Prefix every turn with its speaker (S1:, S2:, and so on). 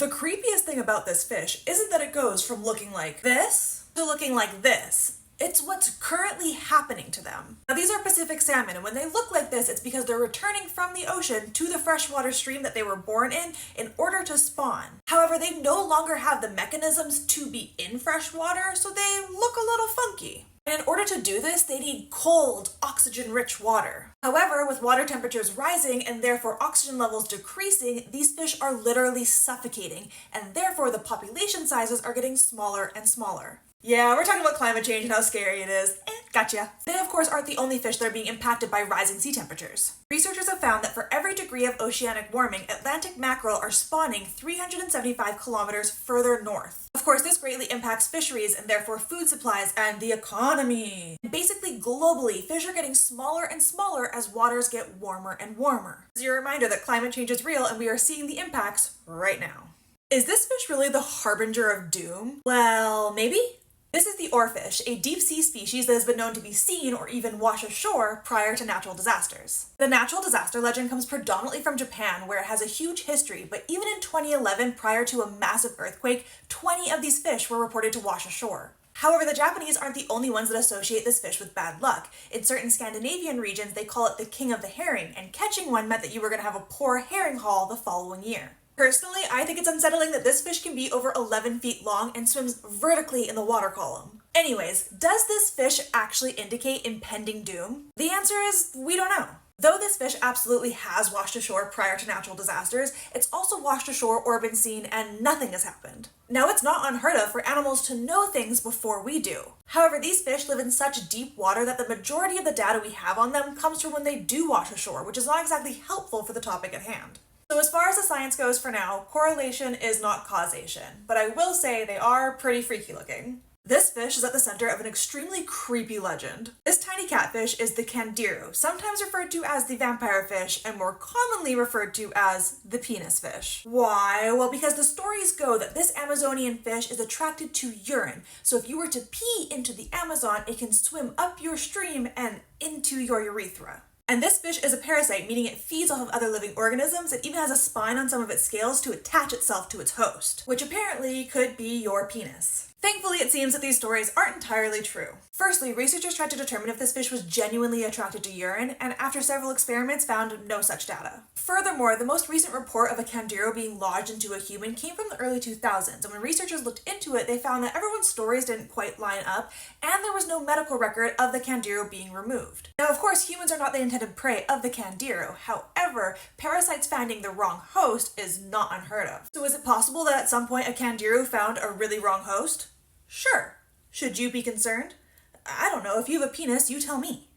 S1: The creepiest thing about this fish isn't that it goes from looking like this to looking like this. It's what's currently happening to them. Now these are Pacific salmon, and when they look like this, it's because they're returning from the ocean to the freshwater stream that they were born in order to spawn. However, they no longer have the mechanisms to be in fresh water, so they look a little funky. And in order to do this, they need cold, oxygen-rich water. However, with water temperatures rising and therefore oxygen levels decreasing, these fish are literally suffocating, and therefore the population sizes are getting smaller and smaller. Yeah, we're talking about climate change and how scary it is. Gotcha. They, of course, aren't the only fish that are being impacted by rising sea temperatures. Researchers have found that for every degree of oceanic warming, Atlantic mackerel are spawning 375 kilometers further north. Of course, this greatly impacts fisheries and therefore food supplies and the economy. Basically, globally, fish are getting smaller and smaller as waters get warmer and warmer. This is your reminder that climate change is real and we are seeing the impacts right now. Is this fish really the harbinger of doom? Well, maybe. This is the oarfish, a deep-sea species that has been known to be seen or even wash ashore prior to natural disasters. The natural disaster legend comes predominantly from Japan, where it has a huge history, but even in 2011, prior to a massive earthquake, 20 of these fish were reported to wash ashore. However, the Japanese aren't the only ones that associate this fish with bad luck. In certain Scandinavian regions, they call it the king of the herring, and catching one meant that you were going to have a poor herring haul the following year. Personally, I think it's unsettling that this fish can be over 11 feet long and swims vertically in the water column. Anyways, does this fish actually indicate impending doom? The answer is, we don't know. Though this fish absolutely has washed ashore prior to natural disasters, it's also washed ashore or been seen and nothing has happened. Now, it's not unheard of for animals to know things before we do. However, these fish live in such deep water that the majority of the data we have on them comes from when they do wash ashore, which is not exactly helpful for the topic at hand. So as far as the science goes for now, correlation is not causation, but I will say they are pretty freaky looking. This fish is at the center of an extremely creepy legend. This tiny catfish is the Candiru, sometimes referred to as the vampire fish and more commonly referred to as the penis fish. Why? Well, because the stories go that this Amazonian fish is attracted to urine, so if you were to pee into the Amazon, it can swim up your stream and into your urethra. And this fish is a parasite, meaning it feeds off of other living organisms. It even has a spine on some of its scales to attach itself to its host, which apparently could be your penis. Thankfully, it seems that these stories aren't entirely true. Firstly, researchers tried to determine if this fish was genuinely attracted to urine, and after several experiments found no such data. Furthermore, the most recent report of a Candiru being lodged into a human came from the early 2000s, and when researchers looked into it, they found that everyone's stories didn't quite line up, and there was no medical record of the Candiru being removed. Now, of course, humans are not the intended prey of the Candiru. However, parasites finding the wrong host is not unheard of. So is it possible that at some point a Candiru found a really wrong host? Sure. Should you be concerned? I don't know. If you have a penis, you tell me.